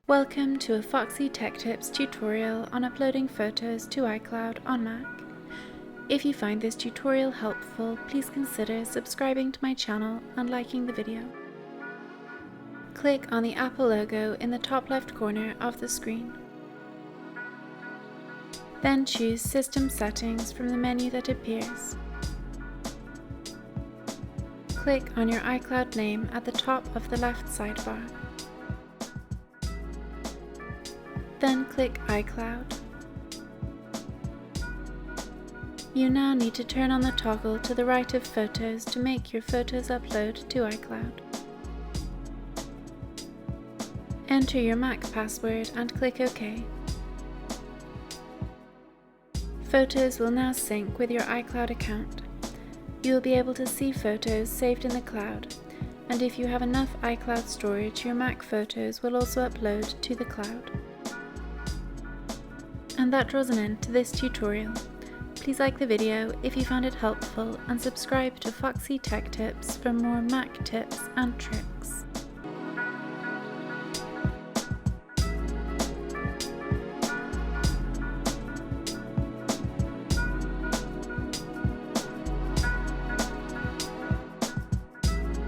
Welcome to a Foxy Tech Tips tutorial on uploading photos to iCloud on Mac. If you find this tutorial helpful, please consider subscribing to my channel and liking the video. Click on the Apple logo in the top left corner of the screen. Then choose System Settings from the menu that appears. Click on your iCloud name at the top of the left sidebar. Then click iCloud. You now need to turn on the toggle to the right of Photos to make your photos upload to iCloud. Enter your Mac password and click OK. Photos will now sync with your iCloud account. You will be able to see photos saved in the cloud, and if you have enough iCloud storage, your Mac photos will also upload to the cloud. And that draws an end to this tutorial. Please like the video if you found it helpful and subscribe to Foxy Tech Tips for more Mac tips and tricks.